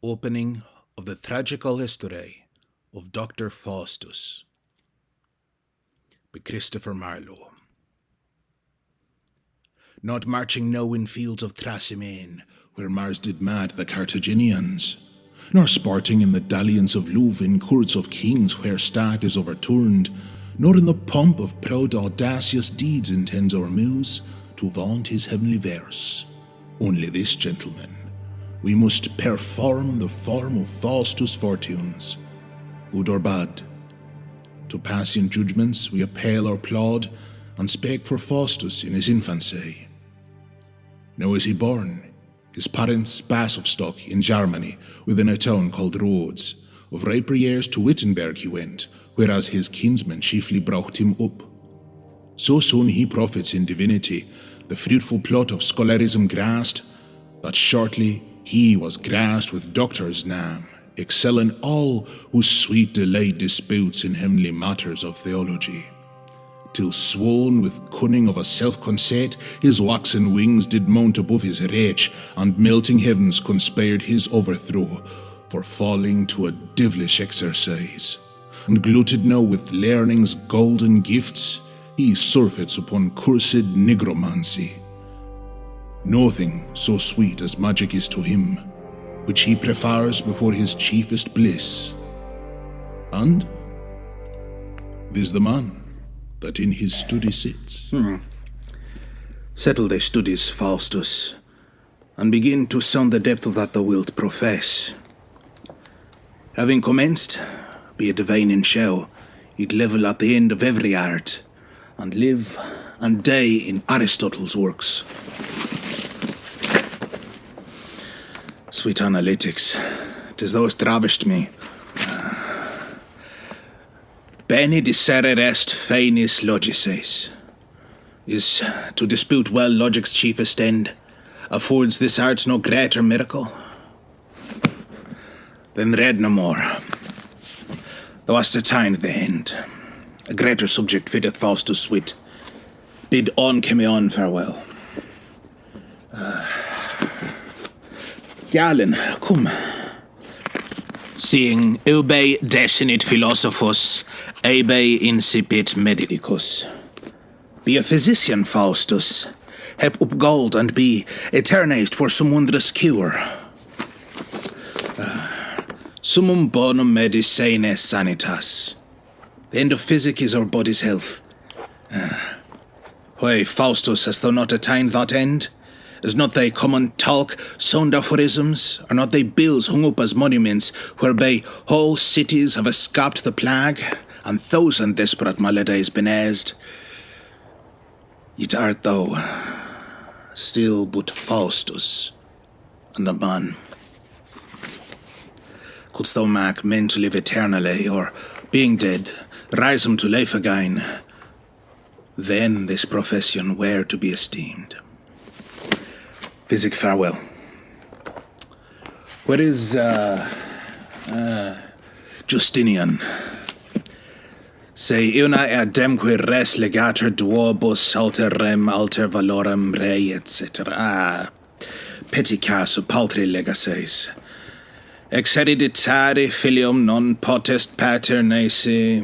Opening of the Tragical History of Dr. Faustus by Christopher Marlowe. Not marching now in fields of Trasimene, where Mars did mad the Carthaginians, nor sporting in the dalliance of Louvre in courts of kings where state is overturned, nor in the pomp of proud audacious deeds intends our muse to vaunt his heavenly verse. Only this, gentlemen, we must perform the form of Faustus' fortunes, good or bad. To passing judgments we appel or plaud, and spake for Faustus in his infancy. Now is he born, his parents Basovstock in Germany, within a town called Rhodes. Of riper years to Wittenberg he went, whereas his kinsmen chiefly brought him up. So soon he profits in divinity, the fruitful plot of scholarism grasped, but shortly he was grasped with doctor's name, excelling all whose sweet delight disputes in heavenly matters of theology. Till swoln with cunning of a self-conceit, his waxen wings did mount above his reach, and melting heavens conspired his overthrow, for falling to a devilish exercise. And glutted now with learning's golden gifts, he surfeits upon cursed nigromancy. Nothing so sweet as magic is to him, which he prefers before his chiefest bliss. And 'tis the man that in his study sits. Settle thy studies, Faustus, and begin to sound the depth of that thou wilt profess. Having commenced, be a divine in show, you'd level at the end of every art, and live and die in Aristotle's works. Sweet analytics, 'tis thou hast ravished me. Bene dicere est finis logices. Is to dispute well logic's chiefest end. Affords this art no greater miracle? Then read no more. Thou hast attained the end. A greater subject fitteth Faustus' wit. Bid on commaunder farewell. Galen, come. Seeing ubi desinit philosophus, ebe incipit medicus. Be a physician, Faustus. Hep up gold and be eternized for some wondrous cure. Summum bonum medicinae sanitas. The end of physic is our body's health. Why, Faustus, hast thou not attained that end? Is not thy common talk sound aphorisms? Are not thy bills hung up as monuments, whereby whole cities have escaped the plague, and thousand desperate maladies been eased? Yet art thou still but Faustus, and a man. Couldst thou make men to live eternally, or, being dead, rise them to life again, then this profession were to be esteemed. Physic, farewell. Where is, Justinian? Se una demque res legator duobus alter rem alter valorem rei, etc. Petty casu paltri legacies. Ex hereditari filium non potest pater nisi.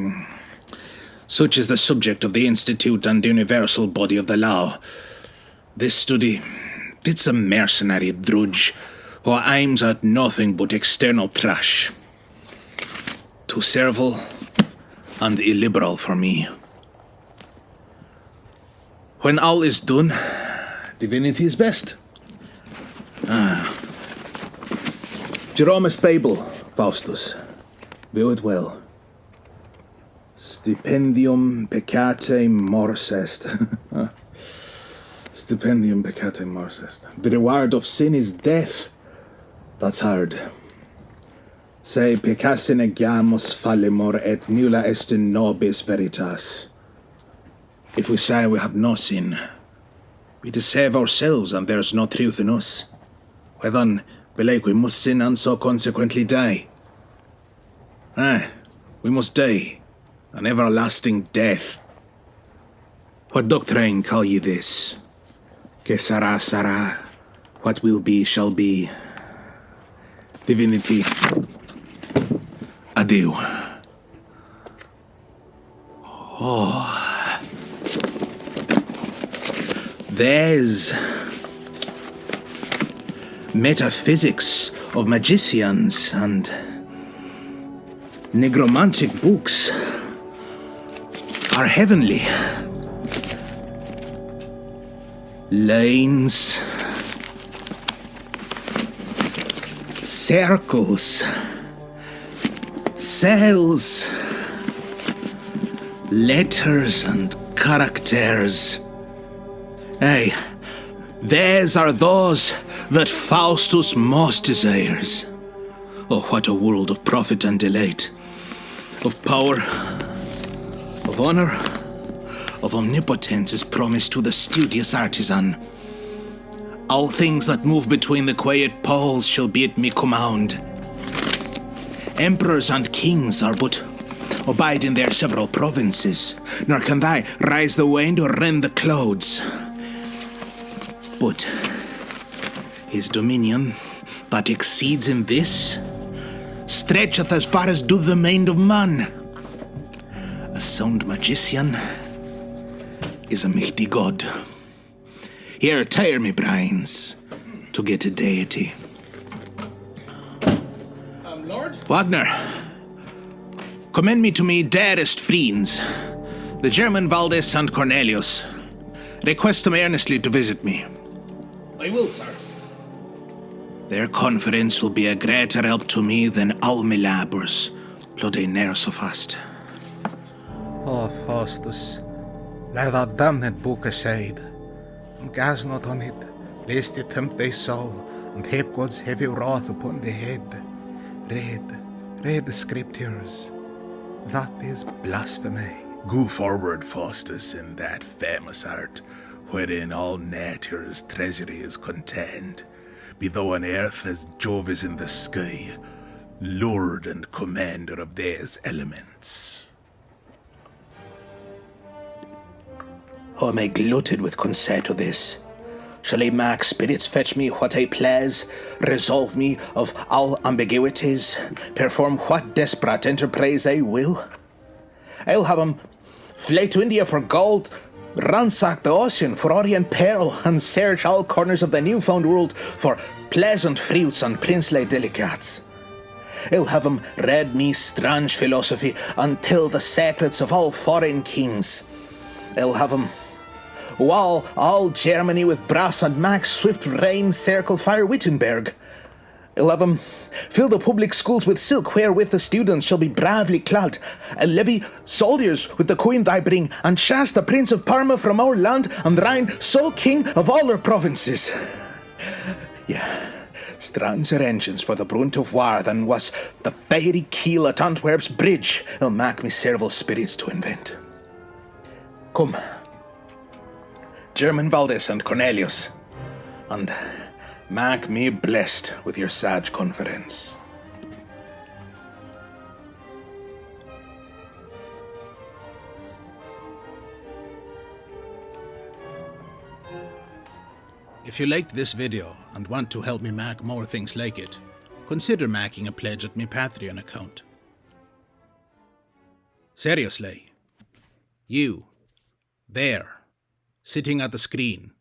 Such is the subject of the institute and universal body of the law. This study fits a mercenary drudge who aims at nothing but external trash. Too servile and illiberal for me. When all is done, divinity is best. Jerome's Babel, Faustus. View it well. Stipendium peccate mors est. Stipendium peccate mors est. The reward of sin is death. That's hard. Se peccasse negamus fallimur et nulla est in nobis veritas. If we say we have no sin, we deceive ourselves and there is no truth in us. Why then, belike we must sin and so consequently die. We must die, an everlasting death. What doctrine call ye this? Que sera, sera. What will be, shall be. divinity, adieu. Oh, there's metaphysics of magicians and necromantic books are heavenly. Lines, circles, cells, letters and characters. Aye, these are those that Faustus most desires. Oh, what a world of profit and delight, of power, of honor, of omnipotence is promised to the studious artisan. All things that move between the quiet poles shall be at me command. Emperors and kings are but abide in their several provinces, nor can they rise the wind or rend the clouds. But his dominion, that exceeds in this, stretcheth as far as doth the mind of man. A sound magician is a mighty god. Here, tire me, brains, to get a deity. Lord? Wagner, commend me to me dearest friends, the German Valdis and Cornelius. Request them earnestly to visit me. I will, sir. Their conference will be a greater help to me than all my labours, bloody ne'er so fast. Oh, Faustus, lay that damned book aside, and gaze not on it, lest it tempt thy soul, and heap God's heavy wrath upon thy head. Read the scriptures. That is blasphemy. Go forward, Faustus, in that famous art, wherein all nature's treasury is contained. Be thou on earth as Jove is in the sky, lord and commander of these elements. Oh, am I glutted with consent to this? Shall I make spirits fetch me what I please, resolve me of all ambiguities, perform what desperate enterprise I will? I'll have 'em fly to India for gold, ransack the ocean for orient pearl, and search all corners of the newfound world for pleasant fruits and princely delicates. I'll have 'em read me strange philosophy and tell the secrets of all foreign kings. I'll have 'em wall all Germany with brass and max swift rain circle fire Wittenberg. I'll have 'em fill the public schools with silk wherewith the students shall be bravely clad. I'll levy soldiers with the coin they bring, and chase the Prince of Parma from our land, and reign sole king of all our provinces. Yeah, stranger engines for the brunt of war than was the fiery keel at Antwerp's bridge I'll make me servile spirits to invent. Come, German Valdis and Cornelius, and make me blessed with your sage conference. If you liked this video and want to help me make more things like it, consider making a pledge at my Patreon account. Seriously, you, there, sitting at the screen,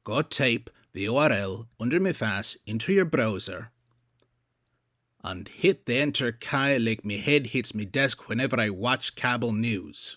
go type the URL under my face into your browser and hit the enter key like me head hits me desk whenever I watch cable news.